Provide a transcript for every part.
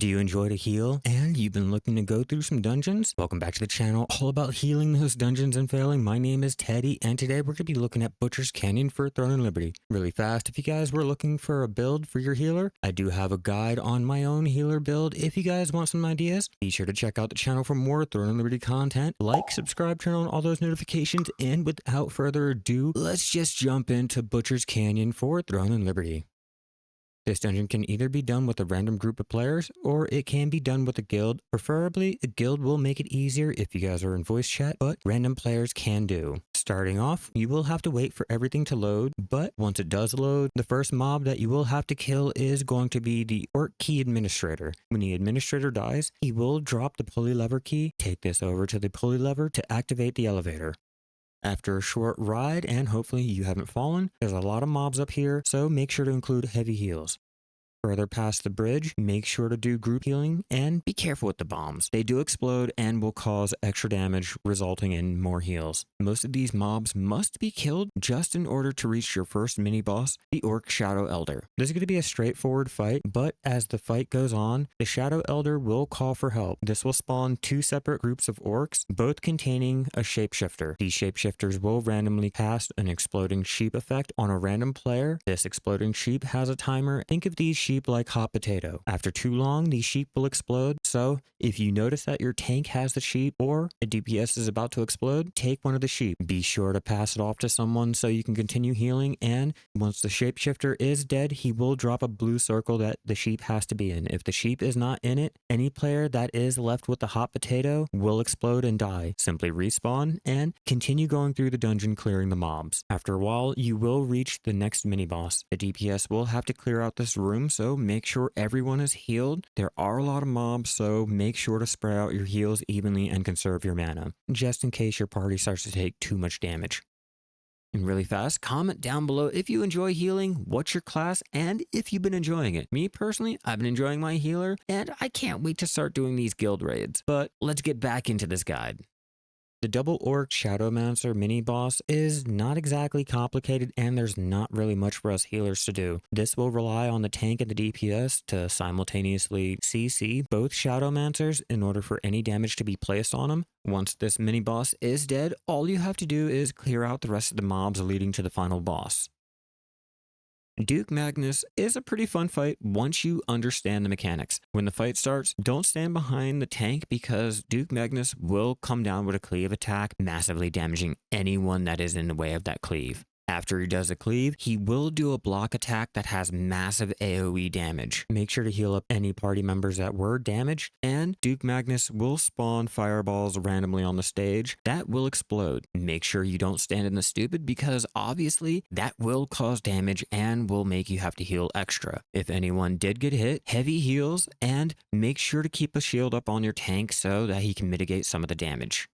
Do you enjoy to heal and you've been looking to go through some dungeons? Welcome back to the channel all about healing those dungeons and failing. My name is Teddy and today we're going to be looking at Butcher's Canyon for Throne and Liberty. Really fast, if you guys were looking for a build for your healer, I do have a guide on my own healer build. If you guys want some ideas, be sure to check out the channel for more Throne and Liberty content. Like, subscribe, turn on all those notifications, and without further ado, let's just jump into Butcher's Canyon for Throne and Liberty. This dungeon can either be done with a random group of players, or it can be done with a guild. Preferably, a guild will make it easier if you guys are in voice chat, but random players can do. Starting off, you will have to wait for everything to load, but once it does load, the first mob that you will have to kill is going to be the Orc Key Administrator. When the Administrator dies, he will drop the pulley lever key. Take this over to the pulley lever to activate the elevator. After a short ride, and hopefully you haven't fallen, there's a lot of mobs up here, so make sure to include heavy heals. Further past the bridge, make sure to do group healing and be careful with the bombs. They do explode and will cause extra damage, resulting in more heals. Most of these mobs must be killed just in order to reach your first mini-boss, the Orc Shadow Elder. This is going to be a straightforward fight, but as the fight goes on, the Shadow Elder will call for help. This will spawn two separate groups of orcs, both containing a shapeshifter. These shapeshifters will randomly cast an exploding sheep effect on a random player. This exploding sheep has a timer. Think of these sheep like hot potato. After too long, these sheep will explode. So if you notice that your tank has the sheep or a DPS is about to explode, take one of the sheep. Be sure to pass it off to someone so you can continue healing, and once the shapeshifter is dead, he will drop a blue circle that the sheep has to be in. If the sheep is not in it, any player that is left with the hot potato will explode and die. Simply respawn and continue going through the dungeon clearing the mobs. After a while, you will reach the next mini boss. The DPS will have to clear out this room, so make sure everyone is healed. There are a lot of mobs, so make sure to spread out your heals evenly and conserve your mana, just in case your party starts to take too much damage. And really fast, comment down below if you enjoy healing, what's your class, and if you've been enjoying it. Me personally, I've been enjoying my healer, and I can't wait to start doing these guild raids. But let's get back into this guide. The double Orc Shadowmancer mini-boss is not exactly complicated, and there's not really much for us healers to do. This will rely on the tank and the DPS to simultaneously CC both Shadowmancers in order for any damage to be placed on them. Once this mini-boss is dead, all you have to do is clear out the rest of the mobs leading to the final boss. Duke Magnus is a pretty fun fight once you understand the mechanics. When the fight starts, don't stand behind the tank because Duke Magnus will come down with a cleave attack, massively damaging anyone that is in the way of that cleave. After he does a cleave, he will do a block attack that has massive AoE damage. Make sure to heal up any party members that were damaged, and Duke Magnus will spawn fireballs randomly on the stage that will explode. Make sure you don't stand in the stupid because obviously that will cause damage and will make you have to heal extra. If anyone did get hit, heavy heals, and make sure to keep a shield up on your tank so that he can mitigate some of the damage.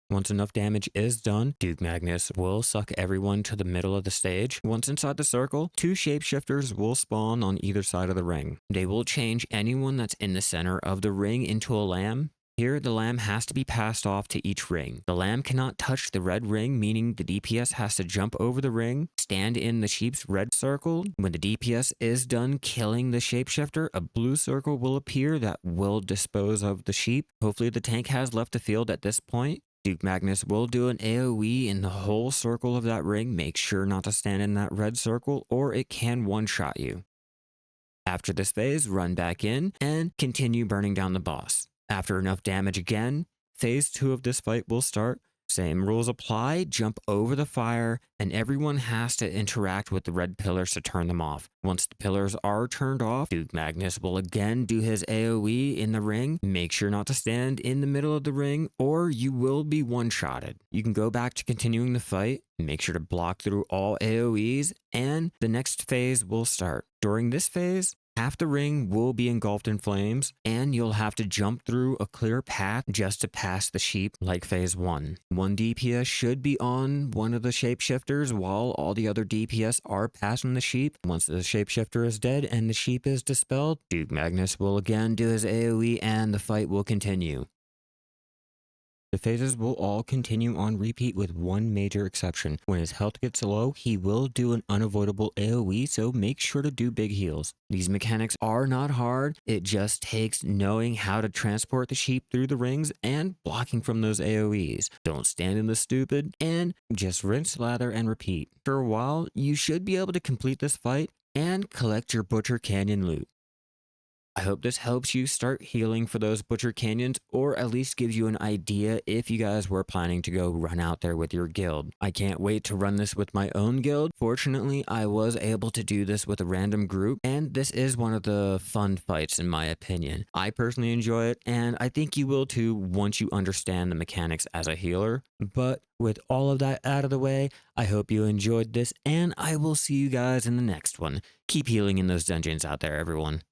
Once enough damage is done, Duke Magnus will suck everyone to the middle of the stage. Once inside the circle, two shapeshifters will spawn on either side of the ring. They will change anyone that's in the center of the ring into a lamb. Here, the lamb has to be passed off to each ring. The lamb cannot touch the red ring, meaning the DPS has to jump over the ring, stand in the sheep's red circle. When the DPS is done killing the shapeshifter, a blue circle will appear that will dispose of the sheep. Hopefully the tank has left the field at this point. Duke Magnus will do an AoE in the whole circle of that ring. Make sure not to stand in that red circle or it can one-shot you. After this phase, run back in and continue burning down the boss. After enough damage again, phase 2 of this fight will start. Same rules apply, jump over the fire, and everyone has to interact with the red pillars to turn them off. Once the pillars are turned off, Duke Magnus will again do his AoE in the ring. Make sure not to stand in the middle of the ring or you will be one-shotted. You can go back to continuing the fight, make sure to block through all AoEs, and the next phase will start. During this phase, half the ring will be engulfed in flames, and you'll have to jump through a clear path just to pass the sheep like phase 1. One DPS should be on one of the shapeshifters while all the other DPS are passing the sheep. Once the shapeshifter is dead and the sheep is dispelled, Duke Magnus will again do his AoE and the fight will continue. The phases will all continue on repeat with one major exception. When his health gets low, he will do an unavoidable AoE, so make sure to do big heals. These mechanics are not hard, it just takes knowing how to transport the sheep through the rings and blocking from those AoEs. Don't stand in the stupid, and just rinse, lather, and repeat. For a while, you should be able to complete this fight and collect your Butcher Canyon loot. I hope this helps you start healing for those Butcher Canyons, or at least gives you an idea if you guys were planning to go run out there with your guild. I can't wait to run this with my own guild. Fortunately, I was able to do this with a random group, and this is one of the fun fights in my opinion. I personally enjoy it, and I think you will too once you understand the mechanics as a healer. But with all of that out of the way, I hope you enjoyed this, and I will see you guys in the next one. Keep healing in those dungeons out there, everyone.